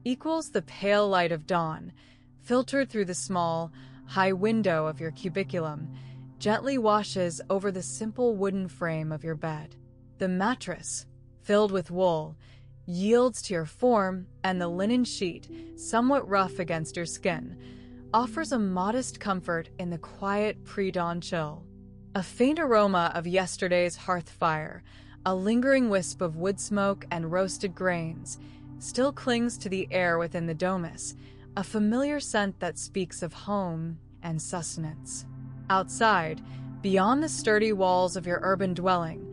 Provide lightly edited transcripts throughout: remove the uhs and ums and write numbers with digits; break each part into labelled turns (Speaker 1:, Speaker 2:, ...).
Speaker 1: equals the pale light of dawn, filtered through the small, high window of your cubiculum, gently washes over the simple wooden frame of your bed. The mattress, filled with wool, yields to your form, and the linen sheet, somewhat rough against your skin, offers a modest comfort in the quiet pre-dawn chill. A faint aroma of yesterday's hearth fire, a lingering wisp of wood smoke and roasted grains, still clings to the air within the domus, a familiar scent that speaks of home and sustenance. Outside, beyond the sturdy walls of your urban dwelling,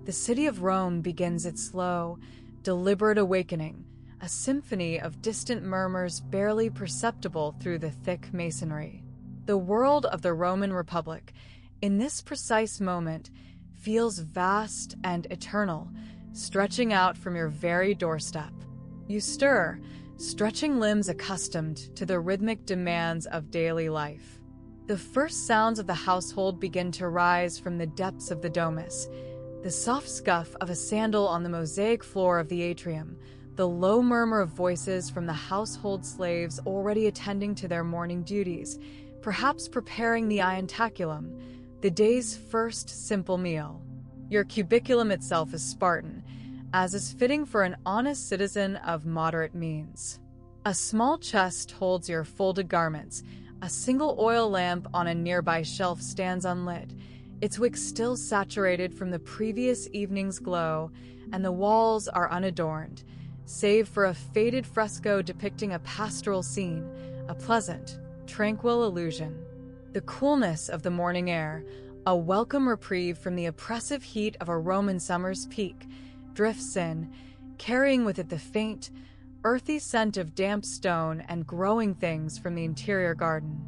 Speaker 1: the city of Rome begins its slow, deliberate awakening, a symphony of distant murmurs barely perceptible through the thick masonry. The world of the Roman Republic, in this precise moment, feels vast and eternal, stretching out from your very doorstep. You stir, stretching limbs accustomed to the rhythmic demands of daily life. The first sounds of the household begin to rise from the depths of the domus, the soft scuff of a sandal on the mosaic floor of the atrium, the low murmur of voices from the household slaves already attending to their morning duties, perhaps preparing the iantaculum, the day's first simple meal. Your cubiculum itself is Spartan, as is fitting for an honest citizen of moderate means. A small chest holds your folded garments, a single oil lamp on a nearby shelf stands unlit, its wick still saturated from the previous evening's glow, and the walls are unadorned, save for a faded fresco depicting a pastoral scene, a pleasant, tranquil illusion. The coolness of the morning air, a welcome reprieve from the oppressive heat of a Roman summer's peak, drifts in, carrying with it the faint, earthy scent of damp stone and growing things from the interior garden.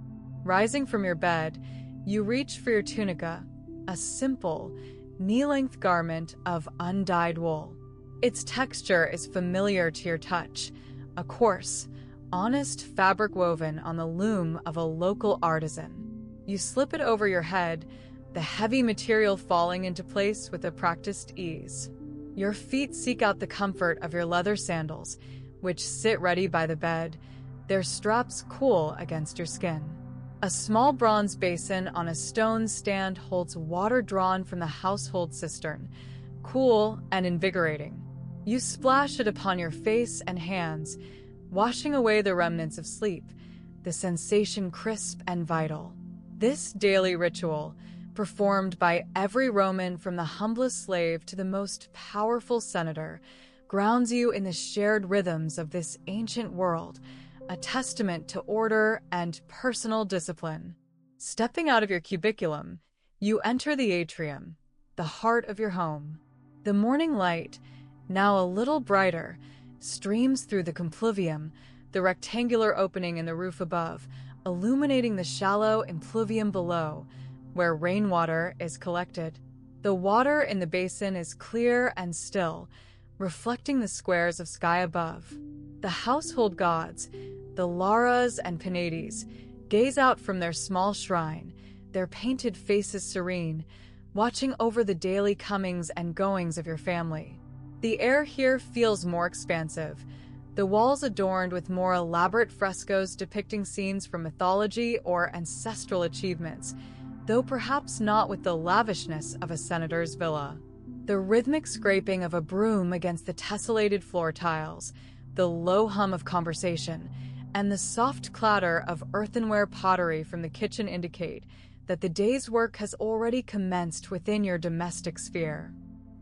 Speaker 1: Rising from your bed, you reach for your tunica, a simple, knee-length garment of undyed wool. Its texture is familiar to your touch, a coarse, honest fabric woven on the loom of a local artisan. You slip it over your head, the heavy material falling into place with a practiced ease. Your feet seek out the comfort of your leather sandals, which sit ready by the bed, their straps cool against your skin. A small bronze basin on a stone stand holds water drawn from the household cistern, cool and invigorating. You splash it upon your face and hands, washing away the remnants of sleep, the sensation crisp and vital. This daily ritual, performed by every Roman from the humblest slave to the most powerful senator, grounds you in the shared rhythms of this ancient world, a testament to order and personal discipline. Stepping out of your cubiculum, you enter the atrium, the heart of your home. The morning light, now a little brighter, streams through the compluvium, the rectangular opening in the roof above, illuminating the shallow impluvium below, where rainwater is collected. The water in the basin is clear and still, reflecting the squares of sky above. The household gods, the Laras and Penates, gaze out from their small shrine, their painted faces serene, watching over the daily comings and goings of your family. The air here feels more expansive, the walls adorned with more elaborate frescoes depicting scenes from mythology or ancestral achievements, though perhaps not with the lavishness of a senator's villa. The rhythmic scraping of a broom against the tessellated floor tiles, the low hum of conversation, and the soft clatter of earthenware pottery from the kitchen indicate that the day's work has already commenced within your domestic sphere.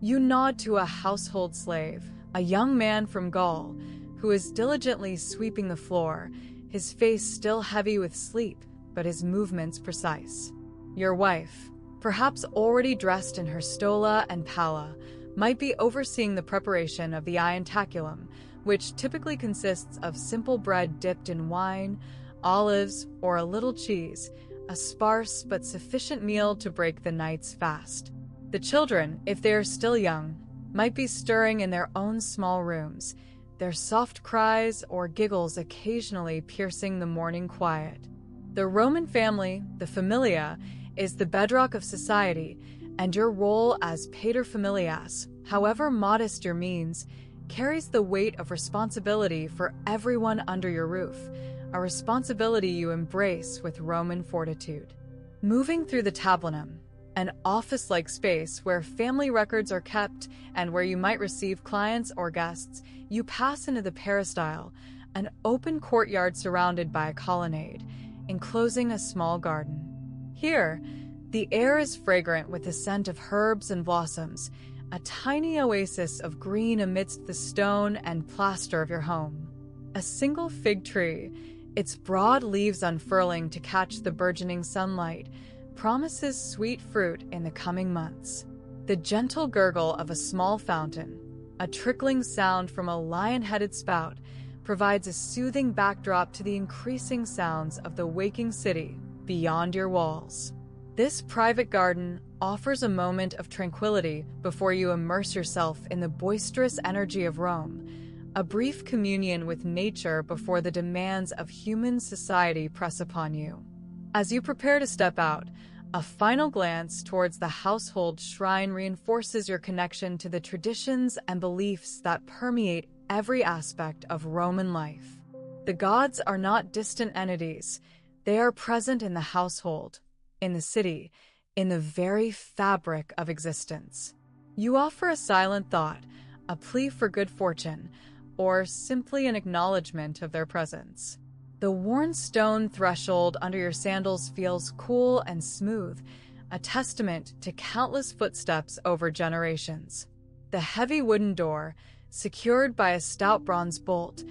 Speaker 1: You nod to a household slave, a young man from Gaul, who is diligently sweeping the floor, his face still heavy with sleep, but his movements precise. Your wife, perhaps already dressed in her stola and palla, might be overseeing the preparation of the iantaculum, which typically consists of simple bread dipped in wine, olives, or a little cheese, a sparse but sufficient meal to break the night's fast. The children, if they are still young, might be stirring in their own small rooms, their soft cries or giggles occasionally piercing the morning quiet. The Roman family, the familia, is the bedrock of society, and your role as pater familias, however modest your means, carries the weight of responsibility for everyone under your roof, a responsibility you embrace with Roman fortitude. Moving through the tablinum, an office-like space where family records are kept and where you might receive clients or guests, you pass into the peristyle, an open courtyard surrounded by a colonnade, enclosing a small garden. Here, the air is fragrant with the scent of herbs and blossoms, a tiny oasis of green amidst the stone and plaster of your home. A single fig tree, its broad leaves unfurling to catch the burgeoning sunlight, promises sweet fruit in the coming months. The gentle gurgle of a small fountain, a trickling sound from a lion-headed spout, provides a soothing backdrop to the increasing sounds of the waking city beyond your walls. This private garden offers a moment of tranquility before you immerse yourself in the boisterous energy of Rome, a brief communion with nature before the demands of human society press upon you. As you prepare to step out, a final glance towards the household shrine reinforces your connection to the traditions and beliefs that permeate every aspect of Roman life. The gods are not distant entities. They are present in the household, in the city, in the very fabric of existence. You offer a silent thought, a plea for good fortune, or simply an acknowledgement of their presence. The worn stone threshold under your sandals feels cool and smooth, a testament to countless footsteps over generations. The heavy wooden door, secured by a stout bronze bolt,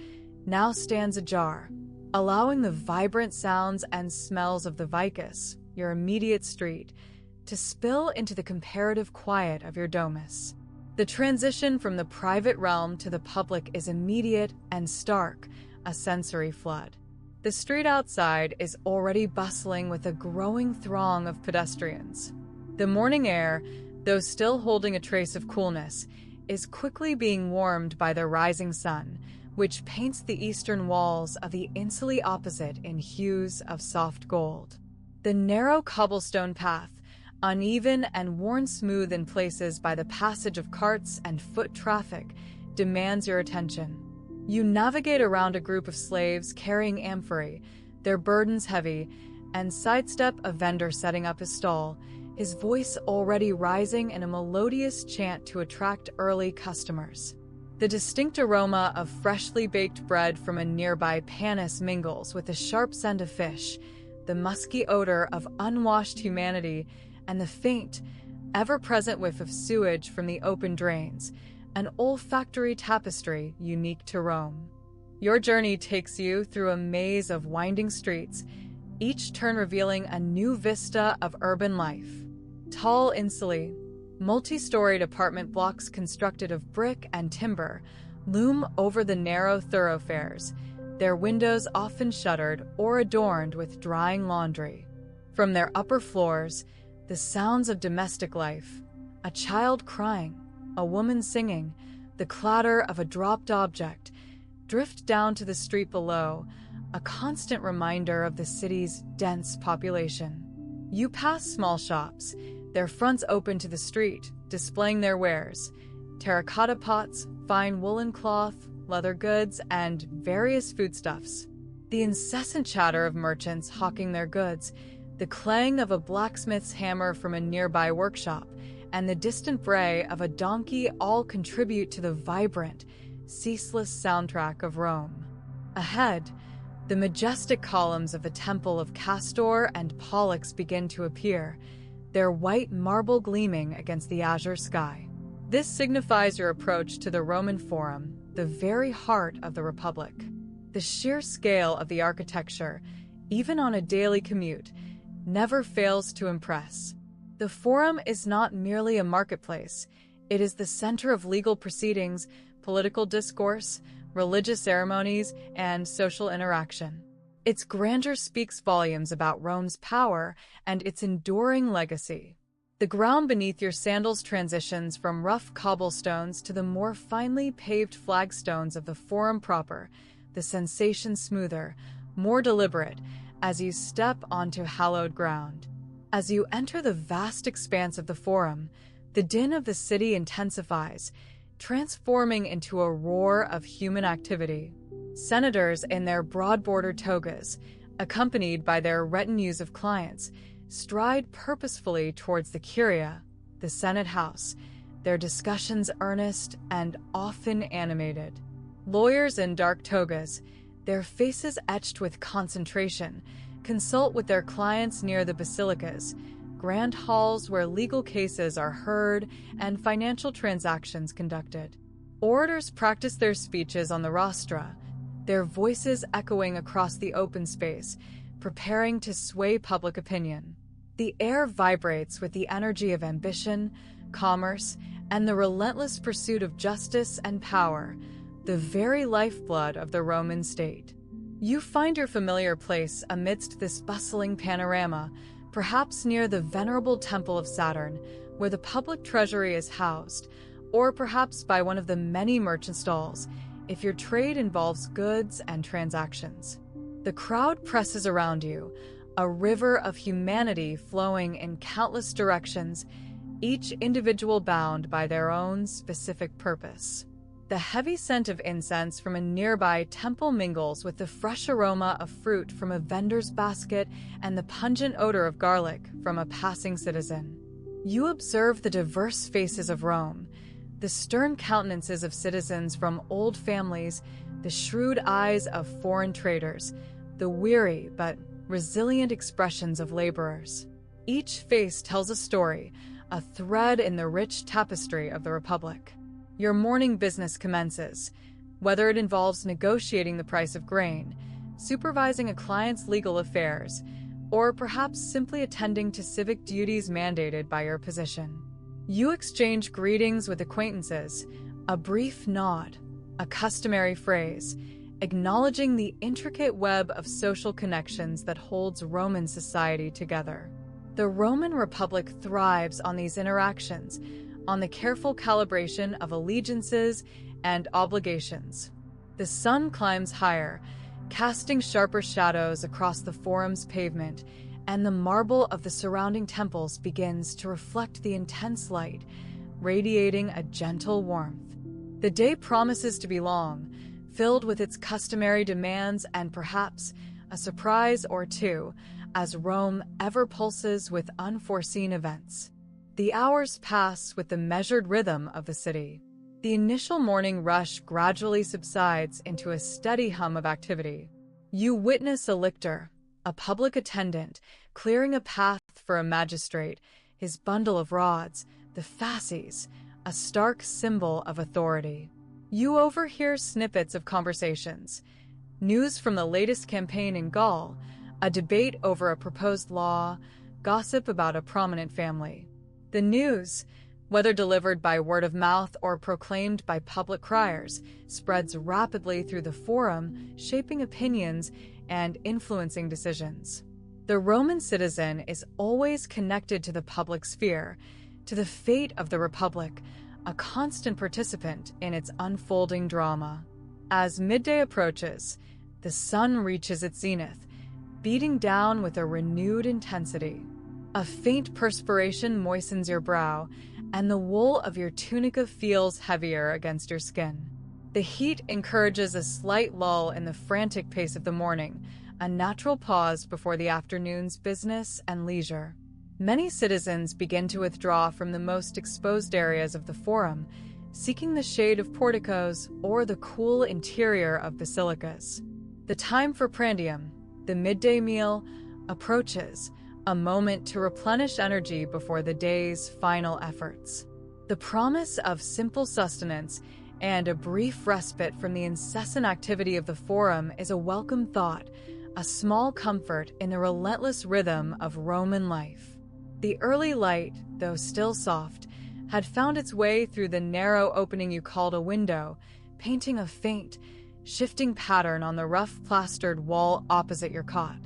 Speaker 1: now stands ajar, allowing the vibrant sounds and smells of the Vicus, your immediate street, to spill into the comparative quiet of your domus. The transition from the private realm to the public is immediate and stark, a sensory flood. The street outside is already bustling with a growing throng of pedestrians. The morning air, though still holding a trace of coolness, is quickly being warmed by the rising sun, which paints the eastern walls of the Insuli opposite in hues of soft gold. The narrow cobblestone path, uneven and worn smooth in places by the passage of carts and foot traffic, demands your attention. You navigate around a group of slaves carrying amphorae, their burdens heavy, and sidestep a vendor setting up his stall, his voice already rising in a melodious chant to attract early customers. The distinct aroma of freshly baked bread from a nearby panis mingles with the sharp scent of fish, the musky odor of unwashed humanity, and the faint, ever-present whiff of sewage from the open drains, an olfactory tapestry unique to Rome. Your journey takes you through a maze of winding streets, each turn revealing a new vista of urban life. Tall insulae, multi-storied apartment blocks constructed of brick and timber, loom over the narrow thoroughfares, their windows often shuttered or adorned with drying laundry. From their upper floors, the sounds of domestic life, a child crying, a woman singing, the clatter of a dropped object, drift down to the street below, a constant reminder of the city's dense population. You pass small shops, their fronts open to the street, displaying their wares: terracotta pots, fine woolen cloth, leather goods, and various foodstuffs. The incessant chatter of merchants hawking their goods, the clang of a blacksmith's hammer from a nearby workshop, and the distant bray of a donkey all contribute to the vibrant, ceaseless soundtrack of Rome. Ahead, the majestic columns of the Temple of Castor and Pollux begin to appear, their white marble gleaming against the azure sky. This signifies your approach to the Roman Forum, the very heart of the Republic. The sheer scale of the architecture, even on a daily commute, never fails to impress. The Forum is not merely a marketplace. It is the center of legal proceedings, political discourse, religious ceremonies, and social interaction. Its grandeur speaks volumes about Rome's power and its enduring legacy. The ground beneath your sandals transitions from rough cobblestones to the more finely paved flagstones of the Forum proper, the sensation smoother, more deliberate, as you step onto hallowed ground. As you enter the vast expanse of the Forum, the din of the city intensifies, transforming into a roar of human activity. Senators in their broad-bordered togas, accompanied by their retinues of clients, stride purposefully towards the curia, the Senate House, their discussions earnest and often animated. Lawyers in dark togas, their faces etched with concentration, consult with their clients near the basilicas, grand halls where legal cases are heard and financial transactions conducted. Orators practice their speeches on the rostra, their voices echoing across the open space, preparing to sway public opinion. The air vibrates with the energy of ambition, commerce, and the relentless pursuit of justice and power, the very lifeblood of the Roman state. You find your familiar place amidst this bustling panorama, perhaps near the venerable Temple of Saturn, where the public treasury is housed, or perhaps by one of the many merchant stalls, if your trade involves goods and transactions. The crowd presses around you, a river of humanity flowing in countless directions, each individual bound by their own specific purpose. The heavy scent of incense from a nearby temple mingles with the fresh aroma of fruit from a vendor's basket and the pungent odor of garlic from a passing citizen. You observe the diverse faces of Rome, the stern countenances of citizens from old families, the shrewd eyes of foreign traders, the weary but resilient expressions of laborers. Each face tells a story, a thread in the rich tapestry of the Republic. Your morning business commences, whether it involves negotiating the price of grain, supervising a client's legal affairs, or perhaps simply attending to civic duties mandated by your position. You exchange greetings with acquaintances, a brief nod, a customary phrase, acknowledging the intricate web of social connections that holds Roman society together. The Roman Republic thrives on these interactions, on the careful calibration of allegiances and obligations. The sun climbs higher, casting sharper shadows across the forum's pavement, and the marble of the surrounding temples begins to reflect the intense light, radiating a gentle warmth. The day promises to be long, filled with its customary demands and perhaps a surprise or two, as Rome ever pulses with unforeseen events. The hours pass with the measured rhythm of the city. The initial morning rush gradually subsides into a steady hum of activity. You witness a lictor, a public attendant, clearing a path for a magistrate, his bundle of rods, the fasces, a stark symbol of authority. You overhear snippets of conversations, news from the latest campaign in Gaul, a debate over a proposed law, gossip about a prominent family. The news, whether delivered by word of mouth or proclaimed by public criers, spreads rapidly through the forum, shaping opinions and influencing decisions. The Roman citizen is always connected to the public sphere, to the fate of the Republic, a constant participant in its unfolding drama. As midday approaches, the sun reaches its zenith, beating down with a renewed intensity. A faint perspiration moistens your brow, and the wool of your tunica feels heavier against your skin. The heat encourages a slight lull in the frantic pace of the morning, a natural pause before the afternoon's business and leisure. Many citizens begin to withdraw from the most exposed areas of the forum, seeking the shade of porticos or the cool interior of basilicas. The time for prandium, the midday meal, approaches, a moment to replenish energy before the day's final efforts. The promise of simple sustenance and a brief respite from the incessant activity of the forum is a welcome thought, a small comfort in the relentless rhythm of Roman life. The early light, though still soft, had found its way through the narrow opening you called a window, painting a faint, shifting pattern on the rough-plastered wall opposite your cot.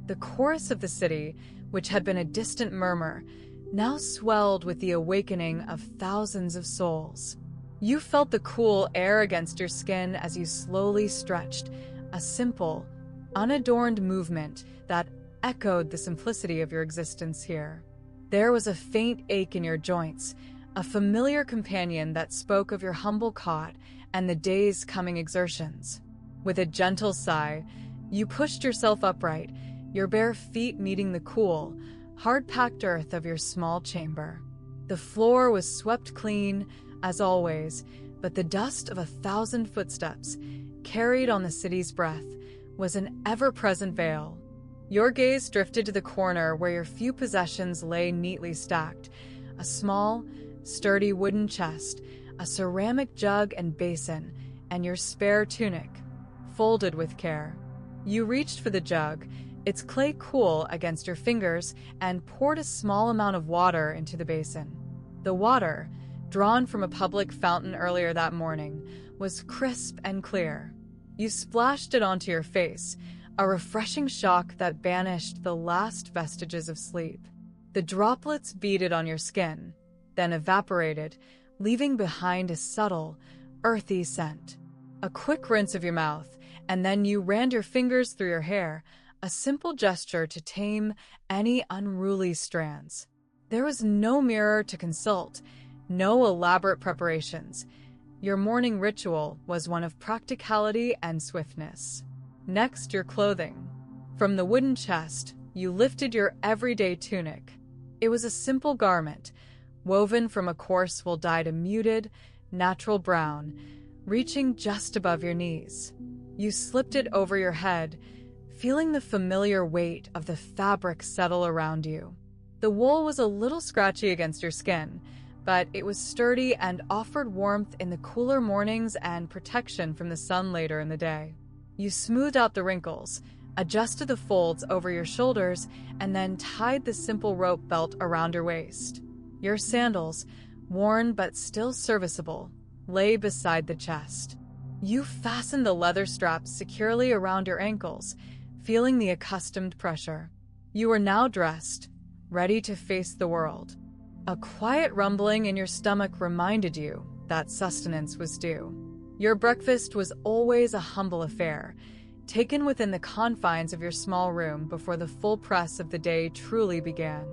Speaker 1: The chorus of the city, which had been a distant murmur, now swelled with the awakening of thousands of souls. You felt the cool air against your skin as you slowly stretched, a simple, unadorned movement that echoed the simplicity of your existence here. There was a faint ache in your joints, a familiar companion that spoke of your humble cot and the day's coming exertions. With a gentle sigh, you pushed yourself upright, your bare feet meeting the cool, hard-packed earth of your small chamber. The floor was swept clean, as always, but the dust of 1,000 footsteps, carried on the city's breath, was an ever-present veil. Your gaze drifted to the corner where your few possessions lay neatly stacked: a small, sturdy wooden chest, a ceramic jug and basin, and your spare tunic, folded with care. You reached for the jug, its clay cool against your fingers, and poured a small amount of water into the basin. The water, drawn from a public fountain earlier that morning, was crisp and clear. You splashed it onto your face, a refreshing shock that banished the last vestiges of sleep. The droplets beaded on your skin, then evaporated, leaving behind a subtle, earthy scent. A quick rinse of your mouth, and then you ran your fingers through your hair, a simple gesture to tame any unruly strands. There was no mirror to consult, no elaborate preparations. Your morning ritual was one of practicality and swiftness. Next, your clothing. From the wooden chest, you lifted your everyday tunic. It was a simple garment, woven from a coarse wool dyed a muted, natural brown, reaching just above your knees. You slipped it over your head, feeling the familiar weight of the fabric settle around you. The wool was a little scratchy against your skin, but it was sturdy and offered warmth in the cooler mornings and protection from the sun later in the day. You smoothed out the wrinkles, adjusted the folds over your shoulders, and then tied the simple rope belt around your waist. Your sandals, worn but still serviceable, lay beside the chest. You fastened the leather straps securely around your ankles, feeling the accustomed pressure. You were now dressed, ready to face the world. A quiet rumbling in your stomach reminded you that sustenance was due. Your breakfast was always a humble affair, taken within the confines of your small room before the full press of the day truly began.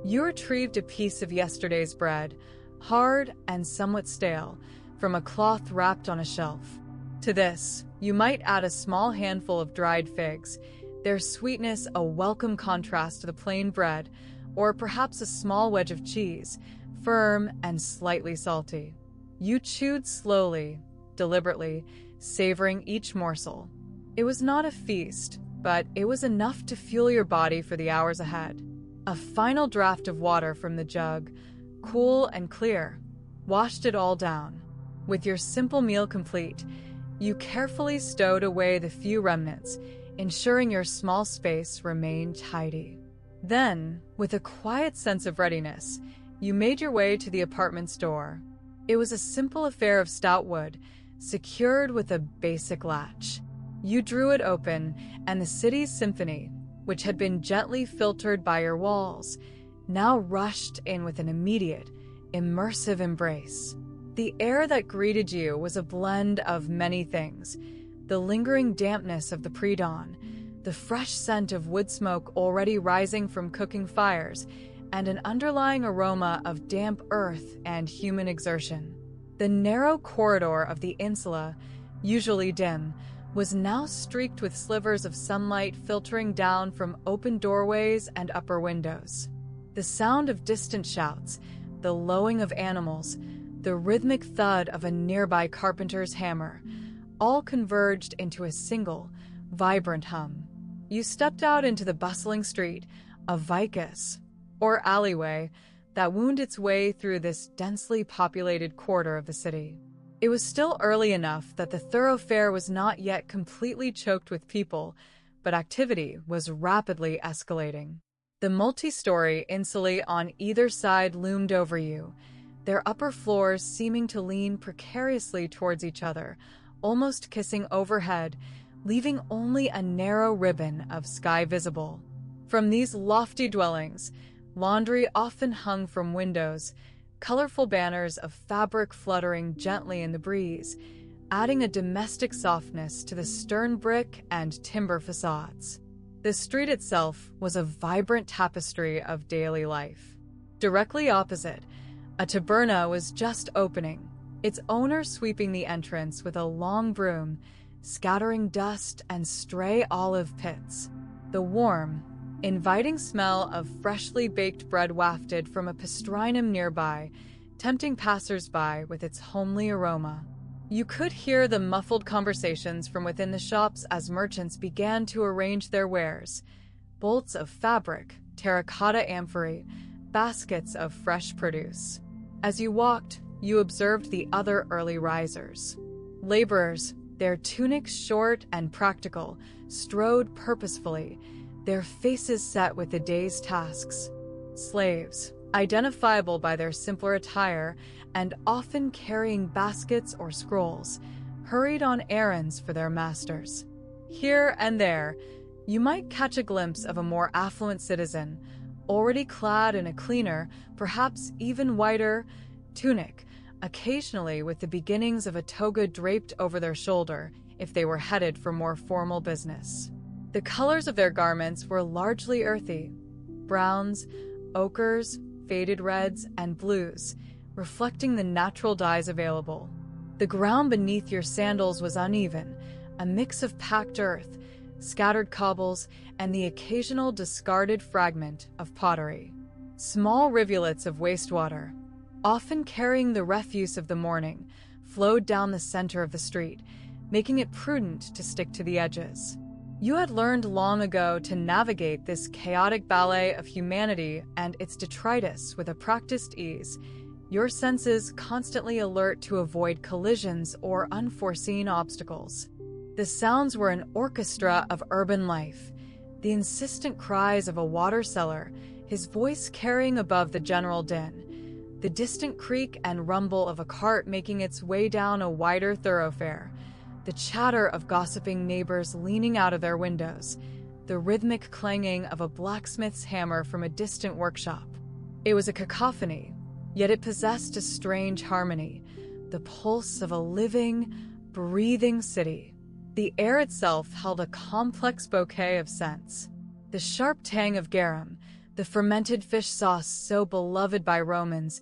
Speaker 1: You retrieved a piece of yesterday's bread, hard and somewhat stale, from a cloth wrapped on a shelf. To this, you might add a small handful of dried figs, their sweetness a welcome contrast to the plain bread, or perhaps a small wedge of cheese, firm and slightly salty. You chewed slowly, deliberately, savoring each morsel. It was not a feast, but it was enough to fuel your body for the hours ahead. A final draught of water from the jug, cool and clear, washed it all down. With your simple meal complete, you carefully stowed away the few remnants, ensuring your small space remained tidy. Then, with a quiet sense of readiness, you made your way to the apartment's door. It was a simple affair of stout wood, secured with a basic latch. You drew it open, and the city's symphony, which had been gently filtered by your walls, now rushed in with an immediate, immersive embrace. The air that greeted you was a blend of many things: the lingering dampness of the pre-dawn, the fresh scent of wood smoke already rising from cooking fires, and an underlying aroma of damp earth and human exertion. The narrow corridor of the insula, usually dim, was now streaked with slivers of sunlight filtering down from open doorways and upper windows. The sound of distant shouts, the lowing of animals, the rhythmic thud of a nearby carpenter's hammer, all converged into a single, vibrant hum. You stepped out into the bustling street, a vicus, or alleyway, that wound its way through this densely populated quarter of the city. It was still early enough that the thoroughfare was not yet completely choked with people, but activity was rapidly escalating. The multi-story insulae on either side loomed over you, their upper floors seeming to lean precariously towards each other, almost kissing overhead, leaving only a narrow ribbon of sky visible. From these lofty dwellings, laundry often hung from windows, colorful banners of fabric fluttering gently in the breeze, adding a domestic softness to the stern brick and timber facades. The street itself was a vibrant tapestry of daily life. Directly opposite, A taberna was just opening, its owner sweeping the entrance with a long broom, scattering dust and stray olive pits. The warm, inviting smell of freshly baked bread wafted from a pastrinum nearby, tempting passers-by with its homely aroma. You could hear the muffled conversations from within the shops as merchants began to arrange their wares. Bolts of fabric, terracotta amphorae, baskets of fresh produce. As you walked, you observed the other early risers. Laborers, their tunics short and practical, strode purposefully, their faces set with the day's tasks. Slaves, identifiable by their simpler attire and often carrying baskets or scrolls, hurried on errands for their masters. Here and there, you might catch a glimpse of a more affluent citizen, already clad in a cleaner, perhaps even whiter, tunic, occasionally with the beginnings of a toga draped over their shoulder if they were headed for more formal business. The colors of their garments were largely earthy: browns, ochres, faded reds, and blues, reflecting the natural dyes available. The ground beneath your sandals was uneven, a mix of packed earth, scattered cobbles, and the occasional discarded fragment of pottery. Small rivulets of wastewater, often carrying the refuse of the morning, flowed down the center of the street, making it prudent to stick to the edges. You had learned long ago to navigate this chaotic ballet of humanity and its detritus with a practiced ease, your senses constantly alert to avoid collisions or unforeseen obstacles. The sounds were an orchestra of urban life, the insistent cries of a water seller, his voice carrying above the general din, the distant creak and rumble of a cart making its way down a wider thoroughfare, the chatter of gossiping neighbors leaning out of their windows, the rhythmic clanging of a blacksmith's hammer from a distant workshop. It was a cacophony, yet it possessed a strange harmony, the pulse of a living, breathing city. The air itself held a complex bouquet of scents. The sharp tang of garum, the fermented fish sauce so beloved by Romans,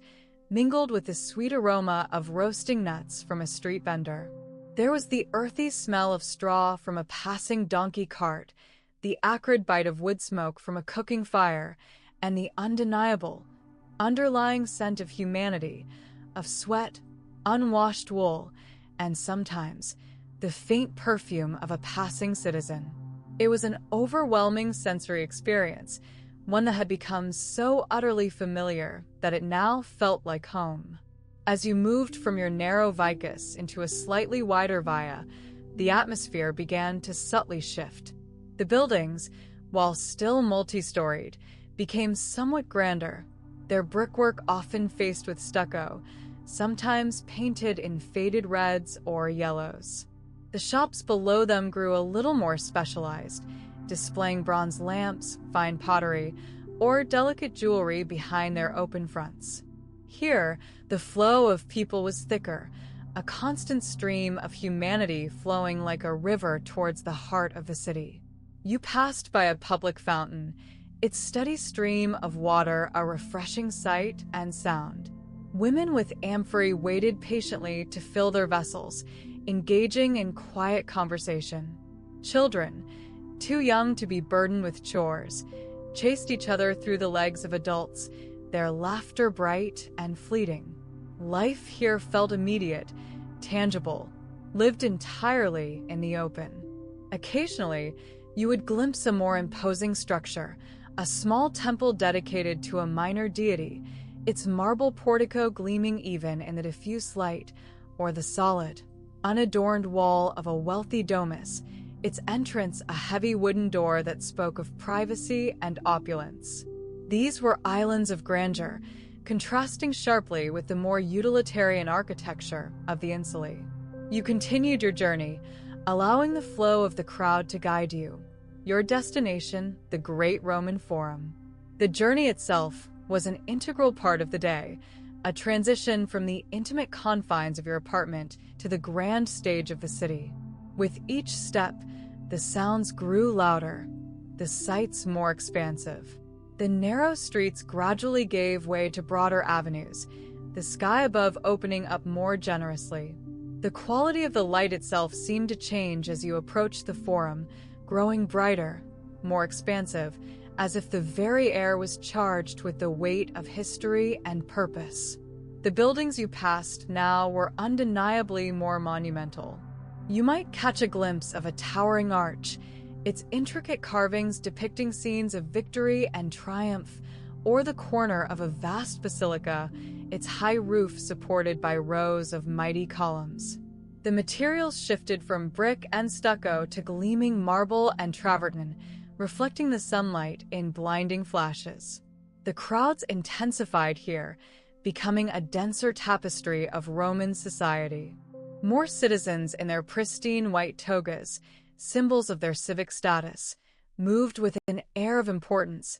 Speaker 1: mingled with the sweet aroma of roasting nuts from a street vendor. There was the earthy smell of straw from a passing donkey cart, the acrid bite of wood smoke from a cooking fire, and the undeniable, underlying scent of humanity, of sweat, unwashed wool, and sometimes the faint perfume of a passing citizen. It was an overwhelming sensory experience, one that had become so utterly familiar that it now felt like home. As you moved from your narrow vicus into a slightly wider via, the atmosphere began to subtly shift. The buildings, while still multi-storied, became somewhat grander, their brickwork often faced with stucco, sometimes painted in faded reds or yellows. The shops below them grew a little more specialized, displaying bronze lamps, fine pottery, or delicate jewelry behind their open fronts. Here, the flow of people was thicker, a constant stream of humanity flowing like a river towards the heart of the city. You passed by a public fountain, its steady stream of water a refreshing sight and sound. Women with amphorae waited patiently to fill their vessels, engaging in quiet conversation. Children, too young to be burdened with chores, chased each other through the legs of adults, their laughter bright and fleeting. Life here felt immediate, tangible, lived entirely in the open. Occasionally, you would glimpse a more imposing structure, a small temple dedicated to a minor deity, its marble portico gleaming even in the diffuse light, or the solid, unadorned wall of a wealthy domus, its entrance a heavy wooden door that spoke of privacy and opulence. These were islands of grandeur, contrasting sharply with the more utilitarian architecture of the insulae. You continued your journey, allowing the flow of the crowd to guide you. Your destination, the Great Roman Forum. The journey itself was an integral part of the day, a transition from the intimate confines of your apartment to the grand stage of the city. With each step, the sounds grew louder, the sights more expansive. The narrow streets gradually gave way to broader avenues, the sky above opening up more generously. The quality of the light itself seemed to change as you approached the forum, growing brighter, more expansive, as if the very air was charged with the weight of history and purpose. The buildings you passed now were undeniably more monumental. You might catch a glimpse of a towering arch, its intricate carvings depicting scenes of victory and triumph, or the corner of a vast basilica, its high roof supported by rows of mighty columns. The materials shifted from brick and stucco to gleaming marble and travertine, reflecting the sunlight in blinding flashes. The crowds intensified here, becoming a denser tapestry of Roman society. More citizens in their pristine white togas, symbols of their civic status, moved with an air of importance,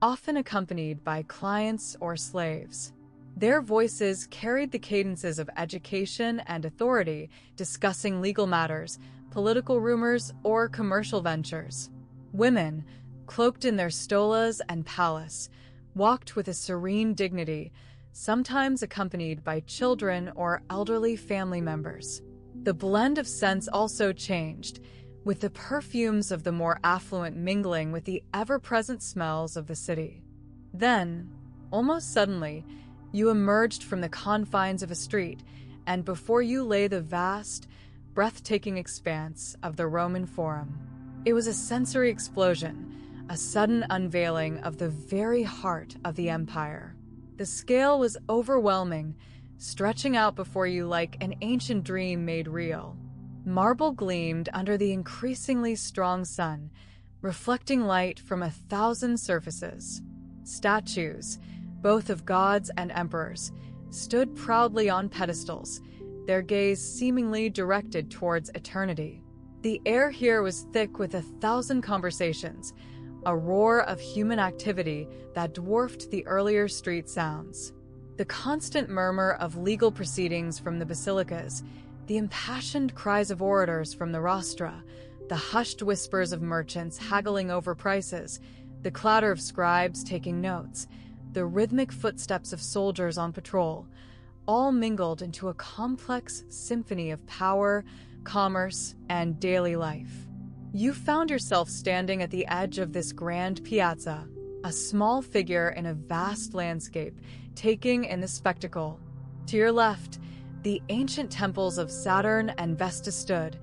Speaker 1: often accompanied by clients or slaves. Their voices carried the cadences of education and authority, discussing legal matters, political rumors, or commercial ventures. Women, cloaked in their stolas and palace, walked with a serene dignity, sometimes accompanied by children or elderly family members. The blend of scents also changed, with the perfumes of the more affluent mingling with the ever-present smells of the city. Then, almost suddenly, you emerged from the confines of a street, and before you lay the vast, breathtaking expanse of the Roman Forum. It was a sensory explosion, a sudden unveiling of the very heart of the empire. The scale was overwhelming, stretching out before you like an ancient dream made real. Marble gleamed under the increasingly strong sun, reflecting light from 1,000 surfaces. Statues, both of gods and emperors, stood proudly on pedestals, their gaze seemingly directed towards eternity. The air here was thick with 1,000 conversations, a roar of human activity that dwarfed the earlier street sounds. The constant murmur of legal proceedings from the basilicas, the impassioned cries of orators from the rostra, the hushed whispers of merchants haggling over prices, the clatter of scribes taking notes, the rhythmic footsteps of soldiers on patrol, all mingled into a complex symphony of power, commerce, and daily life. You found yourself standing at the edge of this grand piazza, a small figure in a vast landscape, taking in the spectacle. To your left, the ancient temples of Saturn and Vesta stood,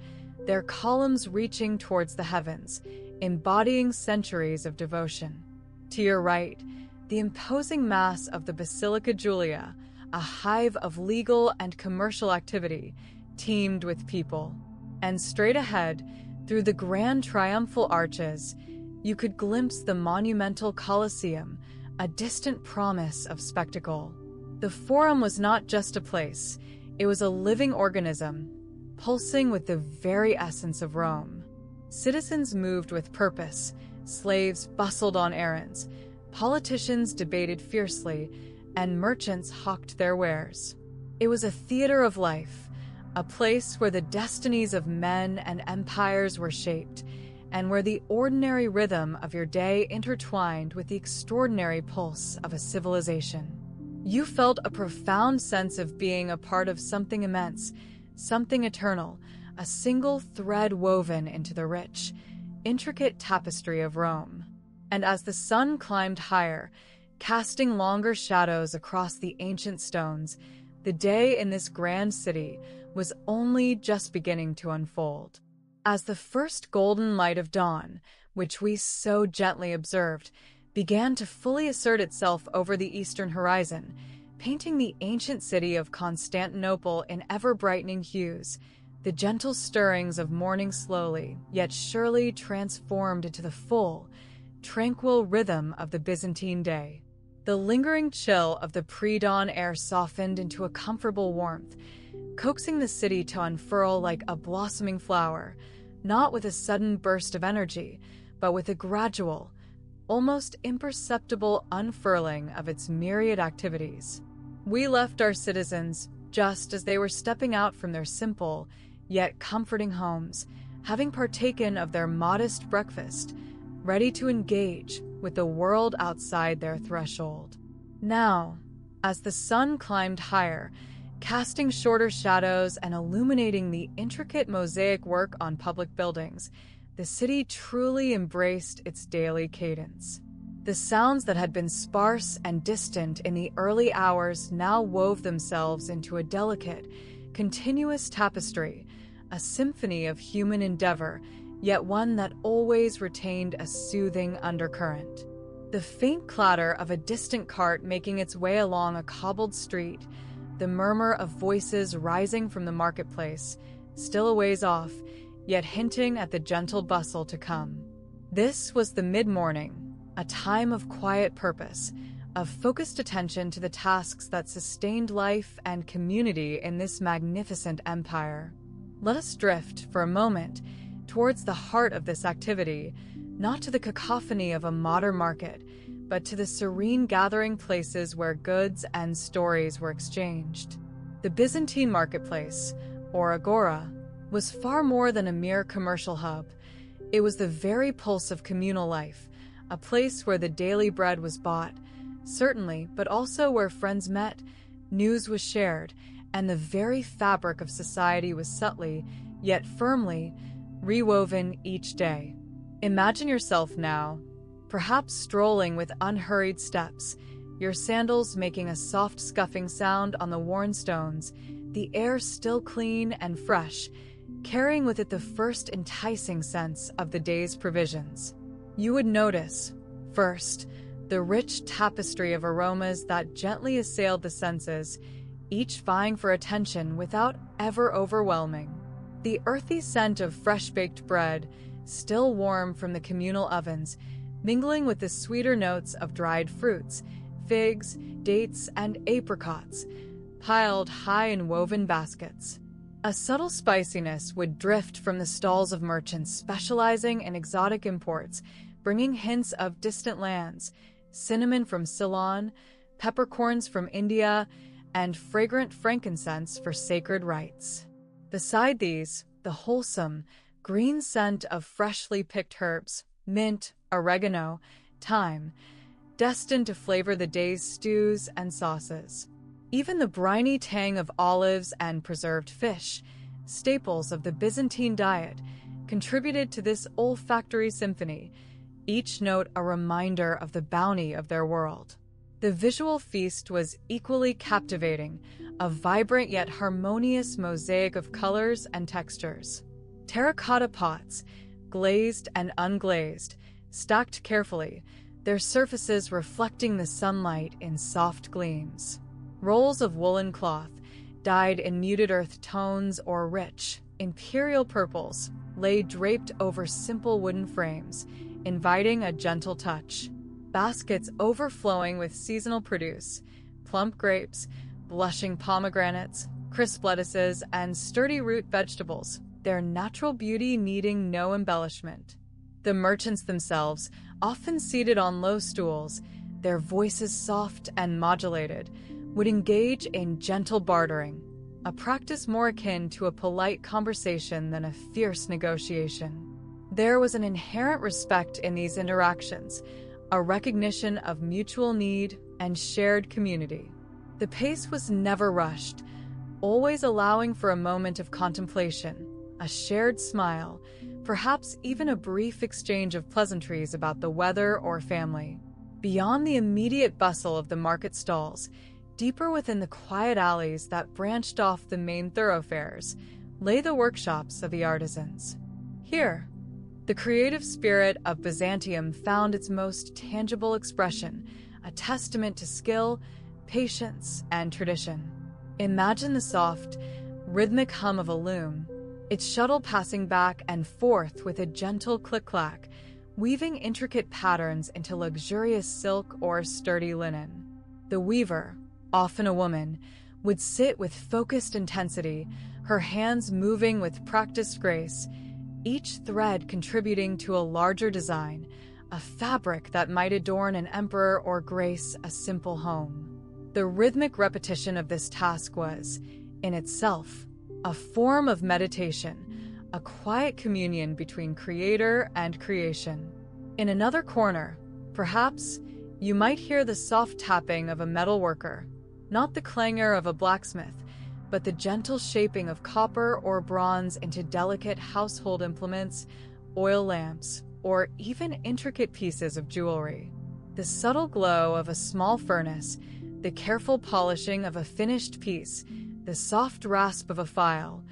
Speaker 1: their columns reaching towards the heavens, embodying centuries of devotion. To your right, the imposing mass of the Basilica Julia, a hive of legal and commercial activity, teemed with people. And straight ahead, through the grand triumphal arches, you could glimpse the monumental Colosseum, a distant promise of spectacle. The Forum was not just a place, it was a living organism, pulsing with the very essence of Rome. Citizens moved with purpose, slaves bustled on errands, politicians debated fiercely, and merchants hawked their wares. It was a theater of life, a place where the destinies of men and empires were shaped, and where the ordinary rhythm of your day intertwined with the extraordinary pulse of a civilization. You felt a profound sense of being a part of something immense, something eternal, a single thread woven into the rich, intricate tapestry of Rome. And as the sun climbed higher, casting longer shadows across the ancient stones, the day in this grand city was only just beginning to unfold. As the first golden light of dawn, which we so gently observed, began to fully assert itself over the eastern horizon, painting the ancient city of Constantinople in ever-brightening hues, the gentle stirrings of morning slowly, yet surely transformed into the full, tranquil rhythm of the Byzantine day. The lingering chill of the pre-dawn air softened into a comfortable warmth, coaxing the city to unfurl like a blossoming flower, not with a sudden burst of energy, but with a gradual, almost imperceptible unfurling of its myriad activities. We left our citizens just as they were stepping out from their simple, yet comforting homes, having partaken of their modest breakfast, ready to engage with the world outside their threshold. Now, As the sun climbed higher, casting shorter shadows and illuminating the intricate mosaic work on public buildings, the city truly embraced its daily cadence. The sounds that had been sparse and distant in the early hours now wove themselves into a delicate, continuous tapestry, a symphony of human endeavor, yet one that always retained a soothing undercurrent. The faint clatter of a distant cart making its way along a cobbled street, the murmur of voices rising from the marketplace, still a ways off, yet hinting at the gentle bustle to come. This was the mid-morning, a time of quiet purpose, of focused attention to the tasks that sustained life and community in this magnificent empire. Let us drift, for a moment, towards the heart of this activity, not to the cacophony of a modern market, but to the serene gathering places where goods and stories were exchanged. The Byzantine marketplace, or agora, was far more than a mere commercial hub. It was the very pulse of communal life, a place where the daily bread was bought, certainly, but also where friends met, news was shared, and the very fabric of society was subtly, yet firmly, rewoven each day. Imagine yourself now, perhaps strolling with unhurried steps, your sandals making a soft scuffing sound on the worn stones, the air still clean and fresh, carrying with it the first enticing sense of the day's provisions. You would notice, first, the rich tapestry of aromas that gently assailed the senses, each vying for attention without ever overwhelming. The earthy scent of fresh-baked bread, still warm from the communal ovens, mingling with the sweeter notes of dried fruits, figs, dates, and apricots, piled high in woven baskets. A subtle spiciness would drift from the stalls of merchants specializing in exotic imports, bringing hints of distant lands, cinnamon from Ceylon, peppercorns from India, and fragrant frankincense for sacred rites. Beside these, the wholesome, green scent of freshly picked herbs, mint, oregano, thyme, destined to flavor the day's stews and sauces. Even the briny tang of olives and preserved fish, staples of the Byzantine diet, contributed to this olfactory symphony, each note a reminder of the bounty of their world. The visual feast was equally captivating, a vibrant yet harmonious mosaic of colors and textures. Terracotta pots, glazed and unglazed, stacked carefully, their surfaces reflecting the sunlight in soft gleams. Rolls of woolen cloth, dyed in muted earth tones or rich, imperial purples, lay draped over simple wooden frames, inviting a gentle touch. Baskets overflowing with seasonal produce, plump grapes, blushing pomegranates, crisp lettuces, and sturdy root vegetables, their natural beauty needing no embellishment. The merchants themselves, often seated on low stools, their voices soft and modulated, would engage in gentle bartering, a practice more akin to a polite conversation than a fierce negotiation. There was an inherent respect in these interactions, a recognition of mutual need and shared community. The pace was never rushed, always allowing for a moment of contemplation, a shared smile, perhaps even a brief exchange of pleasantries about the weather or family. Beyond the immediate bustle of the market stalls, deeper within the quiet alleys that branched off the main thoroughfares, lay the workshops of the artisans. Here, the creative spirit of Byzantium found its most tangible expression, a testament to skill, patience, and tradition. Imagine the soft, rhythmic hum of a loom, its shuttle passing back and forth with a gentle click-clack, weaving intricate patterns into luxurious silk or sturdy linen. The weaver, often a woman, would sit with focused intensity, her hands moving with practiced grace, each thread contributing to a larger design, a fabric that might adorn an emperor or grace a simple home. The rhythmic repetition of this task was, in itself, a form of meditation, a quiet communion between creator and creation. In another corner, perhaps, you might hear the soft tapping of a metal worker, not the clangor of a blacksmith, but the gentle shaping of copper or bronze into delicate household implements, oil lamps, or even intricate pieces of jewelry. The subtle glow of a small furnace, the careful polishing of a finished piece, the soft rasp of a file,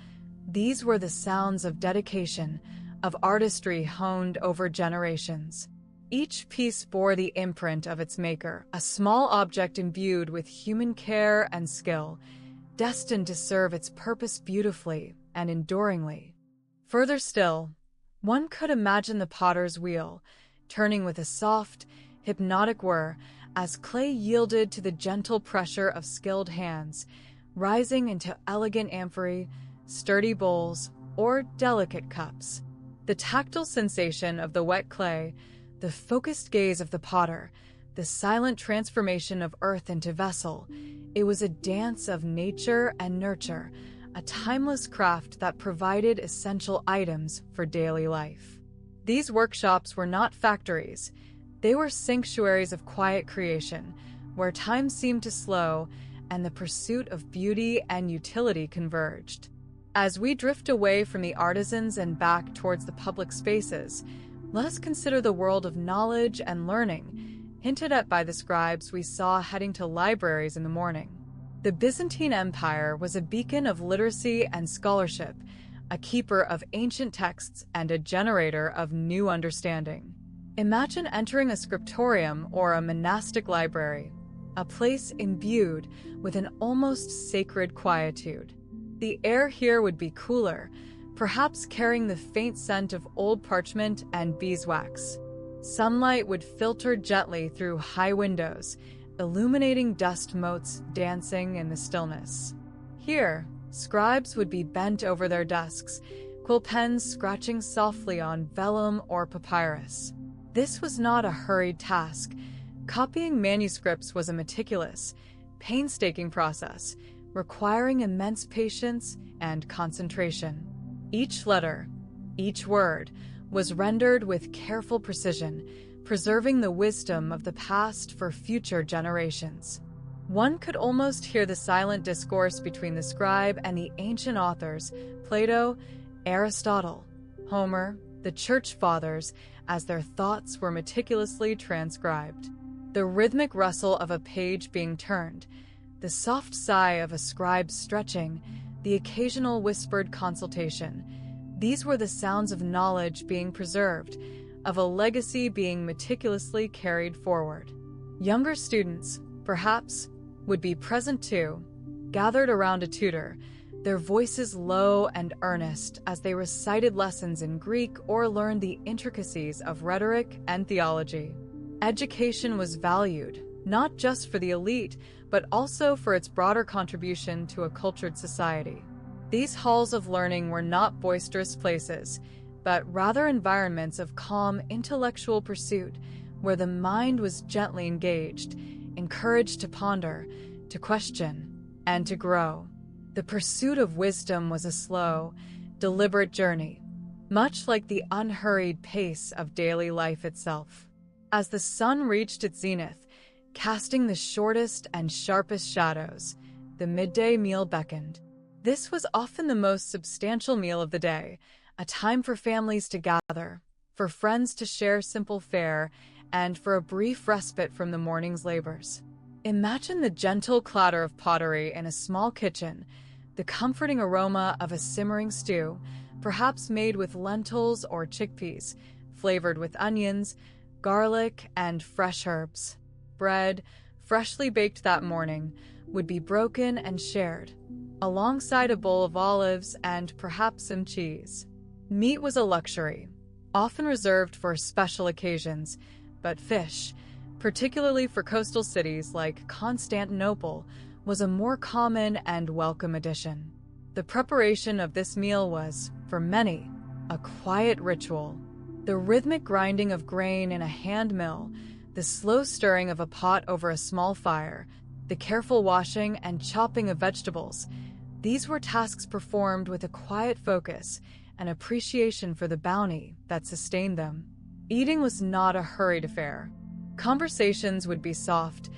Speaker 1: these were the sounds of dedication, of artistry honed over generations. Each piece bore the imprint of its maker, a small object imbued with human care and skill, destined to serve its purpose beautifully and enduringly. Further still, one could imagine the potter's wheel, turning with a soft, hypnotic whir as clay yielded to the gentle pressure of skilled hands, rising into elegant amphorae, sturdy bowls, or delicate cups. The tactile sensation of the wet clay, the focused gaze of the potter, the silent transformation of earth into vessel, it was a dance of nature and nurture, a timeless craft that provided essential items for daily life. These workshops were not factories. They were sanctuaries of quiet creation, where time seemed to slow and the pursuit of beauty and utility converged. As we drift away from the artisans and back towards the public spaces, let us consider the world of knowledge and learning, hinted at by the scribes we saw heading to libraries in the morning. The Byzantine Empire was a beacon of literacy and scholarship, a keeper of ancient texts and a generator of new understanding. Imagine entering a scriptorium or a monastic library, a place imbued with an almost sacred quietude. The air here would be cooler, perhaps carrying the faint scent of old parchment and beeswax. Sunlight would filter gently through high windows, illuminating dust motes dancing in the stillness. Here, scribes would be bent over their desks, quill pens scratching softly on vellum or papyrus. This was not a hurried task. Copying manuscripts was a meticulous, painstaking process, requiring immense patience and concentration. Each letter, each word, was rendered with careful precision, preserving the wisdom of the past for future generations. One could almost hear the silent discourse between the scribe and the ancient authors, Plato, Aristotle, Homer, the Church Fathers, as their thoughts were meticulously transcribed. The rhythmic rustle of a page being turned, the soft sigh of a scribe stretching, the occasional whispered consultation, these were the sounds of knowledge being preserved, of a legacy being meticulously carried forward. Younger students, perhaps, would be present too, gathered around a tutor, their voices low and earnest as they recited lessons in Greek or learned the intricacies of rhetoric and theology. Education was valued, not just for the elite, but also for its broader contribution to a cultured society. These halls of learning were not boisterous places, but rather environments of calm intellectual pursuit, where the mind was gently engaged, encouraged to ponder, to question, and to grow. The pursuit of wisdom was a slow, deliberate journey, much like the unhurried pace of daily life itself. As the sun reached its zenith, casting the shortest and sharpest shadows, the midday meal beckoned. This was often the most substantial meal of the day, a time for families to gather, for friends to share simple fare, and for a brief respite from the morning's labors. Imagine the gentle clatter of pottery in a small kitchen, the comforting aroma of a simmering stew, perhaps made with lentils or chickpeas, flavored with onions, garlic, and fresh herbs. Bread, freshly baked that morning, would be broken and shared, alongside a bowl of olives and perhaps some cheese. Meat was a luxury, often reserved for special occasions, but fish, particularly for coastal cities like Constantinople, was a more common and welcome addition. The preparation of this meal was, for many, a quiet ritual. The rhythmic grinding of grain in a hand mill, the slow stirring of a pot over a small fire, the careful washing and chopping of vegetables, these were tasks performed with a quiet focus and appreciation for the bounty that sustained them. Eating was not a hurried affair. Conversations would be soft,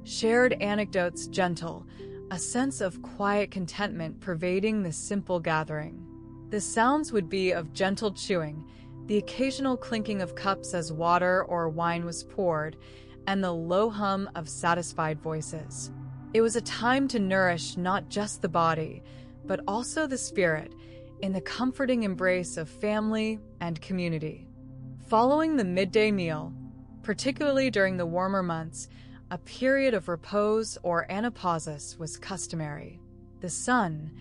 Speaker 1: shared anecdotes gentle, a sense of quiet contentment pervading the simple gathering. The sounds would be of gentle chewing, the occasional clinking of cups as water or wine was poured, and the low hum of satisfied voices. It was a time to nourish not just the body, but also the spirit, in the comforting embrace of family and community. Following the midday meal, particularly during the warmer months, a period of repose or anapausis was customary. The sun,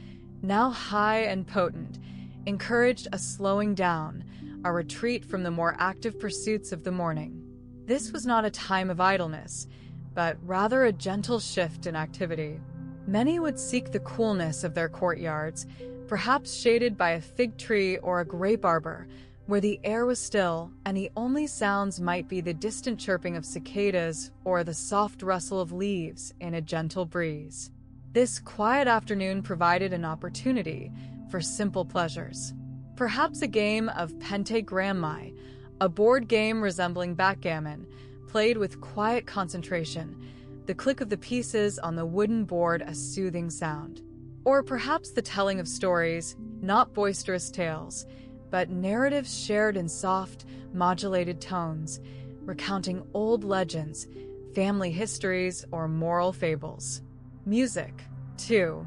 Speaker 1: now high and potent, encouraged a slowing down, a retreat from the more active pursuits of the morning. This was not a time of idleness, but rather a gentle shift in activity. Many would seek the coolness of their courtyards, perhaps shaded by a fig tree or a grape arbor, where the air was still and the only sounds might be the distant chirping of cicadas or the soft rustle of leaves in a gentle breeze. This quiet afternoon provided an opportunity for simple pleasures. Perhaps a game of pentagrammai, a board game resembling backgammon, played with quiet concentration, the click of the pieces on the wooden board a soothing sound. Or perhaps the telling of stories, not boisterous tales, but narratives shared in soft, modulated tones, recounting old legends, family histories, or moral fables. Music, too,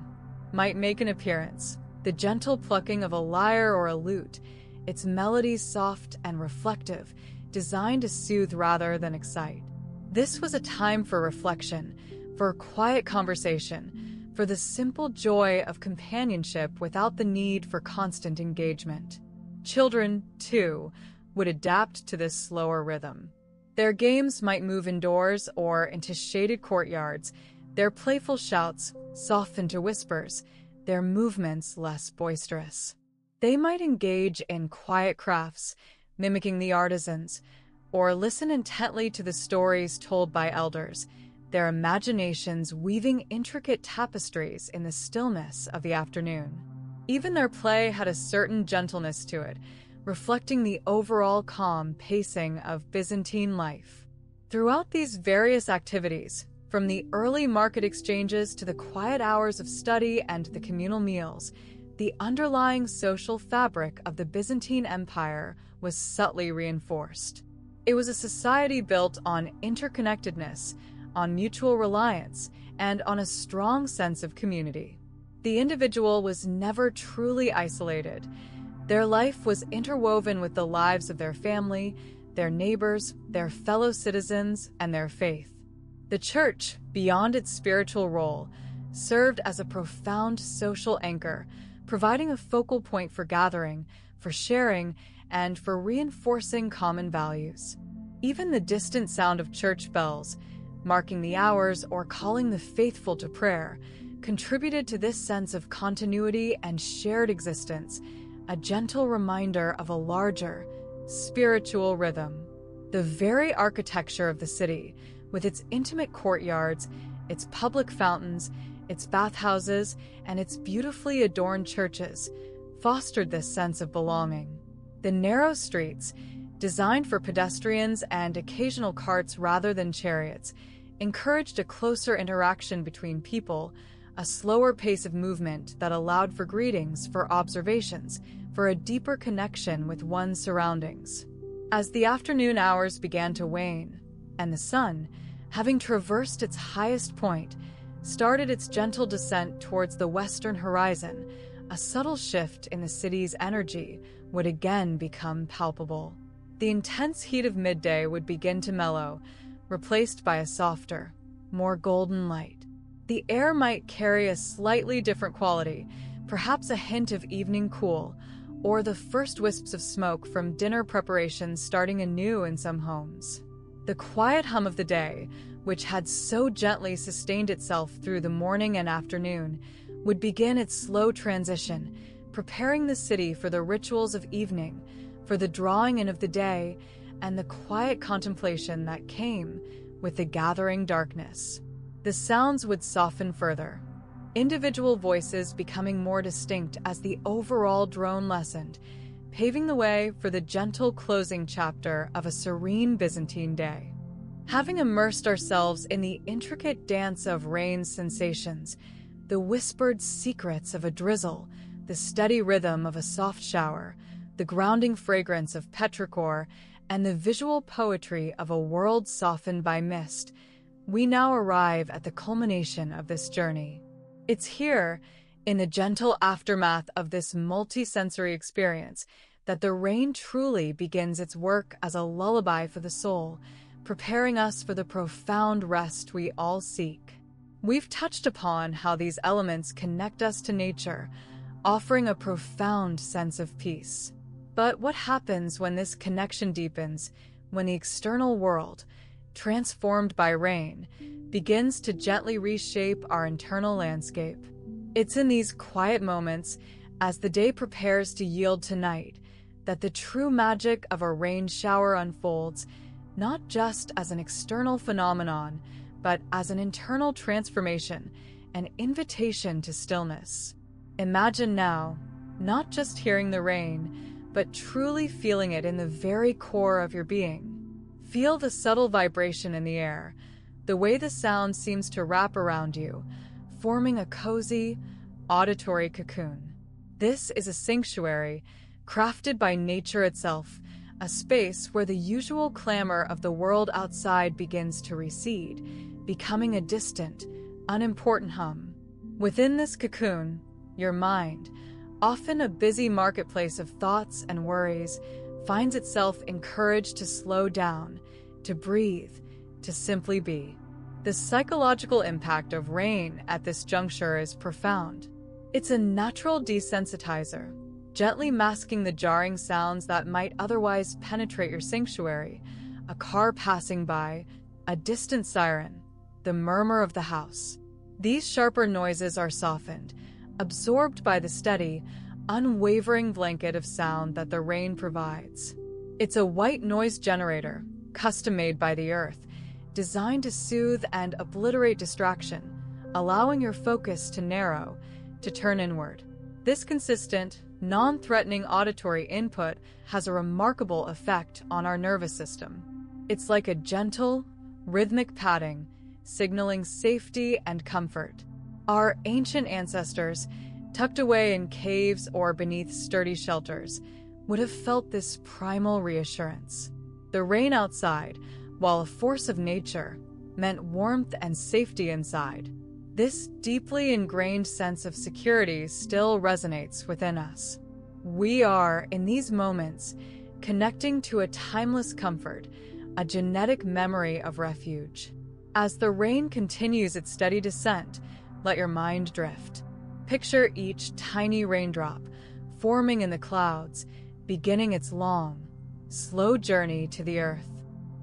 Speaker 1: might make an appearance, the gentle plucking of a lyre or a lute, its melodies soft and reflective, designed to soothe rather than excite. This was a time for reflection, for quiet conversation, for the simple joy of companionship without the need for constant engagement. Children, too, would adapt to this slower rhythm. Their games might move indoors or into shaded courtyards, their playful shouts softened to whispers, their movements less boisterous. They might engage in quiet crafts, mimicking the artisans, or listen intently to the stories told by elders, their imaginations weaving intricate tapestries in the stillness of the afternoon. Even their play had a certain gentleness to it, reflecting the overall calm pacing of Byzantine life. Throughout these various activities, from the early market exchanges to the quiet hours of study and the communal meals, the underlying social fabric of the Byzantine Empire was subtly reinforced. It was a society built on interconnectedness, on mutual reliance, and on a strong sense of community. The individual was never truly isolated. Their life was interwoven with the lives of their family, their neighbors, their fellow citizens, and their faith. The church, beyond its spiritual role, served as a profound social anchor, providing a focal point for gathering, for sharing, and for reinforcing common values. Even the distant sound of church bells, marking the hours or calling the faithful to prayer, contributed to this sense of continuity and shared existence, a gentle reminder of a larger, spiritual rhythm. The very architecture of the city, with its intimate courtyards, its public fountains, its bathhouses, and its beautifully adorned churches, fostered this sense of belonging. The narrow streets, designed for pedestrians and occasional carts rather than chariots, encouraged a closer interaction between people, a slower pace of movement that allowed for greetings, for observations, for a deeper connection with one's surroundings. As the afternoon hours began to wane, and the sun, having traversed its highest point, started its gentle descent towards the western horizon, a subtle shift in the city's energy would again become palpable. The intense heat of midday would begin to mellow, replaced by a softer, more golden light. The air might carry a slightly different quality, perhaps a hint of evening cool, or the first wisps of smoke from dinner preparations starting anew in some homes. The quiet hum of the day, which had so gently sustained itself through the morning and afternoon, would begin its slow transition, preparing the city for the rituals of evening, for the drawing in of the day, and the quiet contemplation that came with the gathering darkness. The sounds would soften further, individual voices becoming more distinct as the overall drone lessened, paving the way for the gentle closing chapter of a serene Byzantine day. Having immersed ourselves in the intricate dance of rain's sensations, the whispered secrets of a drizzle, the steady rhythm of a soft shower, the grounding fragrance of petrichor, and the visual poetry of a world softened by mist, we now arrive at the culmination of this journey. It's here, in the gentle aftermath of this multi-sensory experience, that the rain truly begins its work as a lullaby for the soul, preparing us for the profound rest we all seek. We've touched upon how these elements connect us to nature, offering a profound sense of peace. But what happens when this connection deepens, when the external world, transformed by rain, begins to gently reshape our internal landscape? It's in these quiet moments, as the day prepares to yield to night, that the true magic of a rain shower unfolds, not just as an external phenomenon, but as an internal transformation, an invitation to stillness. Imagine now, not just hearing the rain, but truly feeling it in the very core of your being. Feel the subtle vibration in the air, the way the sound seems to wrap around you, forming a cozy, auditory cocoon. This is a sanctuary, crafted by nature itself, a space where the usual clamor of the world outside begins to recede, becoming a distant, unimportant hum. Within this cocoon, your mind, often a busy marketplace of thoughts and worries, finds itself encouraged to slow down, to breathe, to simply be. The psychological impact of rain at this juncture is profound. It's a natural desensitizer, gently masking the jarring sounds that might otherwise penetrate your sanctuary: a car passing by, a distant siren, the murmur of the house. These sharper noises are softened, absorbed by the steady, unwavering blanket of sound that the rain provides. It's a white noise generator, custom-made by the earth, designed to soothe and obliterate distraction, allowing your focus to narrow, to turn inward. This consistent, non-threatening auditory input has a remarkable effect on our nervous system. It's like a gentle, rhythmic padding, signaling safety and comfort. Our ancient ancestors, tucked away in caves or beneath sturdy shelters, would have felt this primal reassurance. The rain outside, while a force of nature, meant warmth and safety inside. This deeply ingrained sense of security still resonates within us. We are, in these moments, connecting to a timeless comfort, a genetic memory of refuge. As the rain continues its steady descent, let your mind drift. Picture each tiny raindrop forming in the clouds, beginning its long, slow journey to the earth.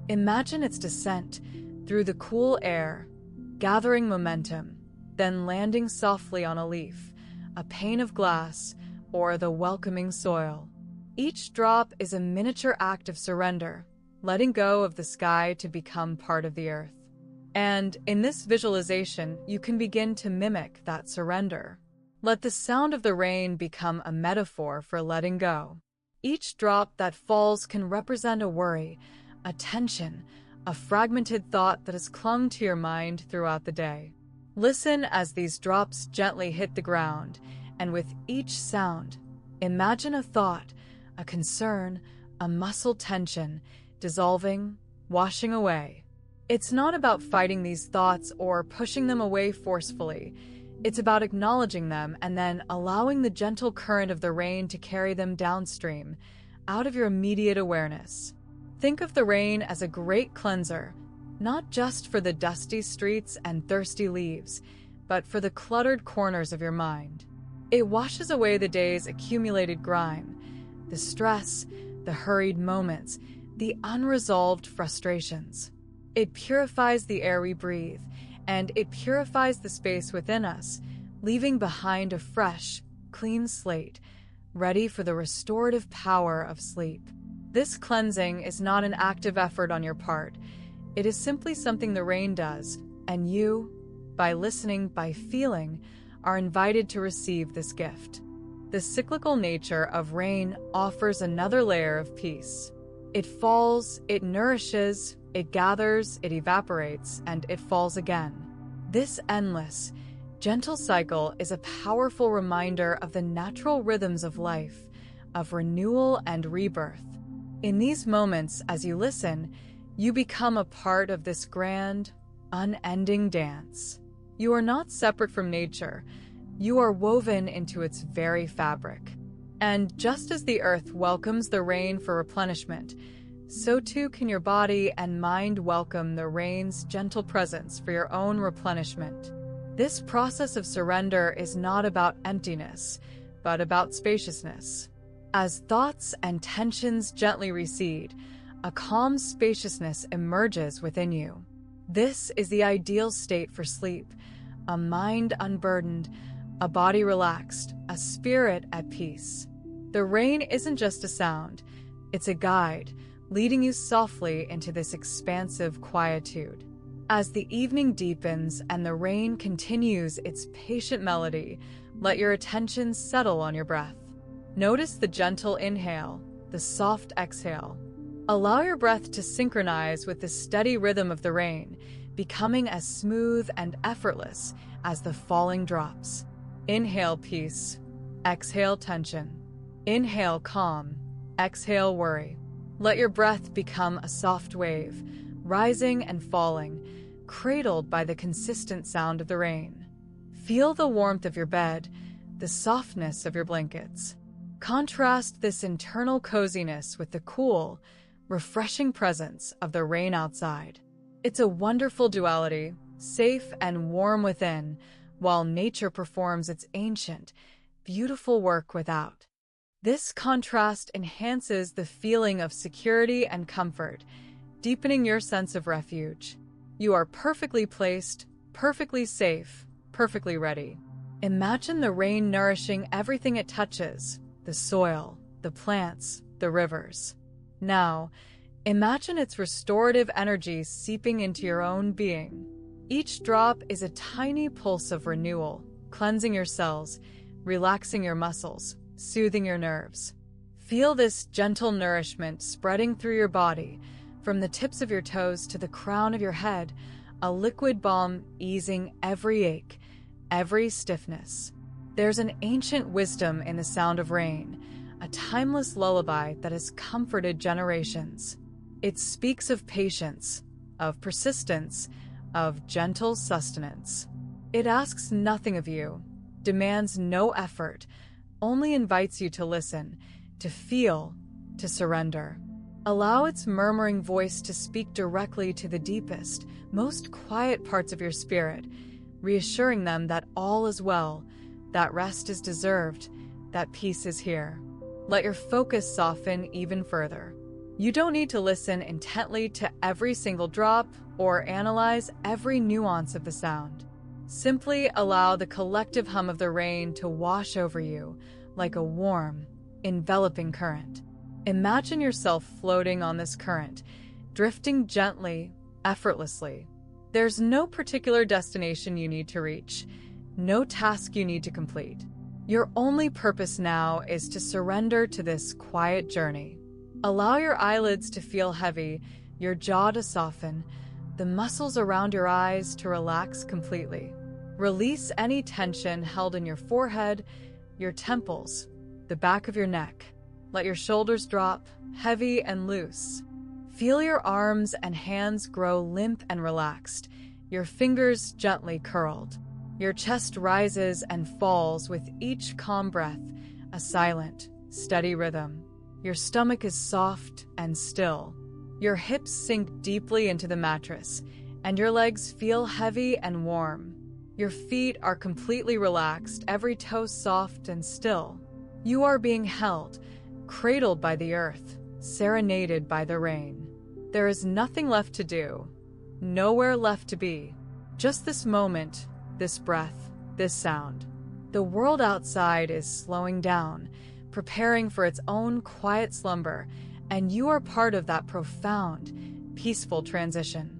Speaker 1: Imagine its descent through the cool air, gathering momentum, then landing softly on a leaf, a pane of glass, or the welcoming soil. Each drop is a miniature act of surrender, letting go of the sky to become part of the earth. And in this visualization, you can begin to mimic that surrender. Let the sound of the rain become a metaphor for letting go. Each drop that falls can represent a worry, a tension, a fragmented thought that has clung to your mind throughout the day. Listen as these drops gently hit the ground, and with each sound, imagine a thought, a concern, a muscle tension, dissolving, washing away. It's not about fighting these thoughts or pushing them away forcefully. It's about acknowledging them and then allowing the gentle current of the rain to carry them downstream, out of your immediate awareness. Think of the rain as a great cleanser, not just for the dusty streets and thirsty leaves, but for the cluttered corners of your mind. It washes away the day's accumulated grime, the stress, the hurried moments, the unresolved frustrations. It purifies the air we breathe, and it purifies the space within us, leaving behind a fresh, clean slate, ready for the restorative power of sleep. This cleansing is not an active effort on your part. It is simply something the rain does, and you, by listening, by feeling, are invited to receive this gift. The cyclical nature of rain offers another layer of peace. It falls, it nourishes, It gathers, it evaporates, and it falls again. This endless, gentle cycle is a powerful reminder of the natural rhythms of life, of renewal and rebirth. In these moments, as you listen, you become a part of this grand, unending dance. You are not separate from nature. You are woven into its very fabric. And just as the earth welcomes the rain for replenishment, so too can your body and mind welcome the rain's gentle presence for your own replenishment. This process of surrender is not about emptiness, but about spaciousness. As thoughts and tensions gently recede, a calm spaciousness emerges within you. This is the ideal state for sleep, a mind unburdened, a body relaxed, a spirit at peace. The rain isn't just a sound, it's a guide, leading you softly into this expansive quietude. As the evening deepens and the rain continues its patient melody, let your attention settle on your breath. Notice the gentle inhale, the soft exhale. Allow your breath to synchronize with the steady rhythm of the rain, becoming as smooth and effortless as the falling drops. Inhale peace, exhale tension. Inhale calm, exhale worry. Let your breath become a soft wave, rising and falling, cradled by the consistent sound of the rain. Feel the warmth of your bed, the softness of your blankets. Contrast this internal coziness with the cool, refreshing presence of the rain outside. It's a wonderful duality, safe and warm within, while nature performs its ancient, beautiful work without. This contrast enhances the feeling of security and comfort, deepening your sense of refuge. You are perfectly placed, perfectly safe, perfectly ready. Imagine the rain nourishing everything it touches, the soil, the plants, the rivers. Now, imagine its restorative energy seeping into your own being. Each drop is a tiny pulse of renewal, cleansing your cells, relaxing your muscles, soothing your nerves. Feel this gentle nourishment spreading through your body, from the tips of your toes to the crown of your head, a liquid balm easing every ache, every stiffness. There's an ancient wisdom in the sound of rain, a timeless lullaby that has comforted generations. It speaks of patience, of persistence, of gentle sustenance. It asks nothing of you, demands no effort, only invites you to listen, to feel, to surrender. Allow its murmuring voice to speak directly to the deepest, most quiet parts of your spirit, reassuring them that all is well, that rest is deserved, that peace is here. Let your focus soften even further. You don't need to listen intently to every single drop or analyze every nuance of the sound. Simply allow the collective hum of the rain to wash over you like a warm, enveloping current. Imagine yourself floating on this current, drifting gently, effortlessly. There's no particular destination you need to reach, no task you need to complete. Your only purpose now is to surrender to this quiet journey. Allow your eyelids to feel heavy, your jaw to soften, the muscles around your eyes to relax completely. Release any tension held in your forehead, your temples, the back of your neck. Let your shoulders drop, heavy and loose. Feel your arms and hands grow limp and relaxed, your fingers gently curled. Your chest rises and falls with each calm breath, a silent, steady rhythm. Your stomach is soft and still. Your hips sink deeply into the mattress, and your legs feel heavy and warm. Your feet are completely relaxed, every toe soft and still. You are being held, cradled by the earth, serenaded by the rain. There is nothing left to do, nowhere left to be. Just this moment, this breath, this sound. The world outside is slowing down, preparing for its own quiet slumber, and you are part of that profound, peaceful transition.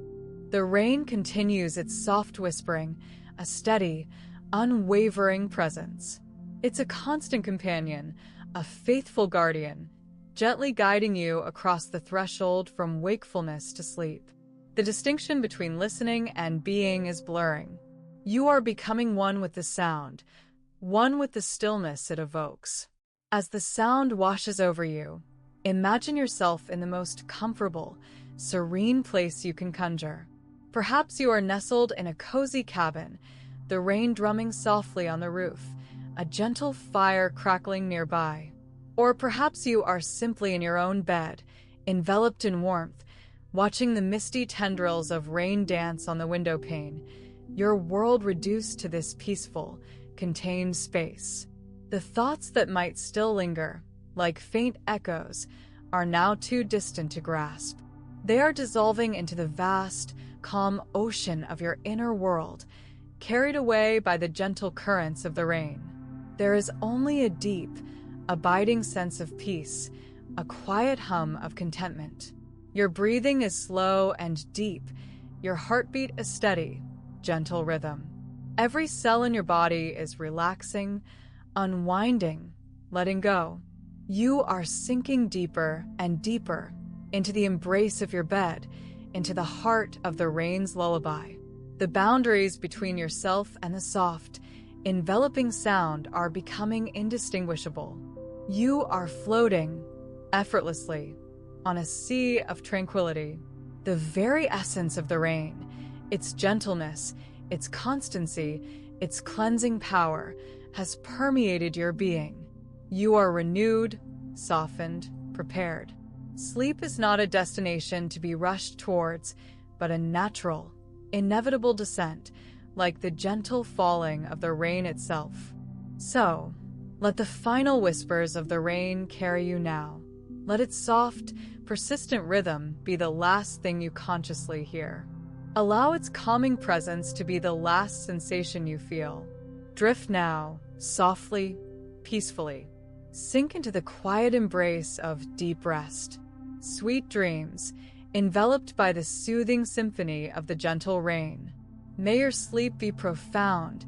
Speaker 1: The rain continues its soft whispering, a steady, unwavering presence. It's a constant companion, a faithful guardian, gently guiding you across the threshold from wakefulness to sleep. The distinction between listening and being is blurring. You are becoming one with the sound, one with the stillness it evokes. As the sound washes over you, imagine yourself in the most comfortable, serene place you can conjure. Perhaps you are nestled in a cozy cabin, the rain drumming softly on the roof, a gentle fire crackling nearby. Or perhaps you are simply in your own bed, enveloped in warmth, watching the misty tendrils of rain dance on the window pane, your world reduced to this peaceful, contained space. The thoughts that might still linger, like faint echoes, are now too distant to grasp. They are dissolving into the vast, calm ocean of your inner world, carried away by the gentle currents of the rain. There is only a deep, abiding sense of peace, a quiet hum of contentment. Your breathing is slow and deep, your heartbeat a steady, gentle rhythm. Every cell in your body is relaxing, unwinding, letting go. You are sinking deeper and deeper into the embrace of your bed, into the heart of the rain's lullaby. The boundaries between yourself and the soft, enveloping sound are becoming indistinguishable. You are floating, effortlessly, on a sea of tranquility. The very essence of the rain, its gentleness, its constancy, its cleansing power, has permeated your being. You are renewed, softened, prepared. Sleep is not a destination to be rushed towards, but a natural, inevitable descent, like the gentle falling of the rain itself. So, let the final whispers of the rain carry you now. Let its soft, persistent rhythm be the last thing you consciously hear. Allow its calming presence to be the last sensation you feel. Drift now, softly, peacefully. Sink into the quiet embrace of deep rest. Sweet dreams, enveloped by the soothing symphony of the gentle rain. May your sleep be profound,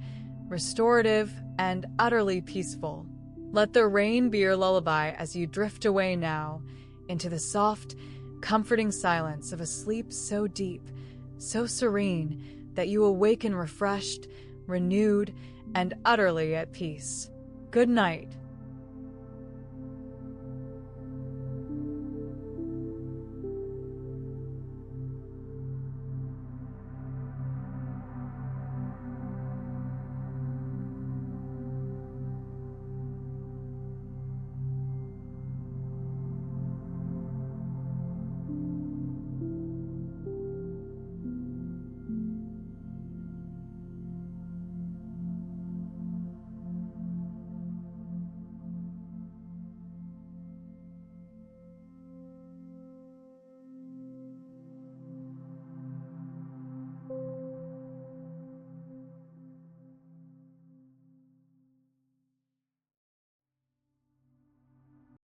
Speaker 1: restorative, and utterly peaceful. Let the rain be your lullaby as you drift away now into the soft, comforting silence of a sleep so deep, so serene, that you awaken refreshed, renewed, and utterly at peace. Good night.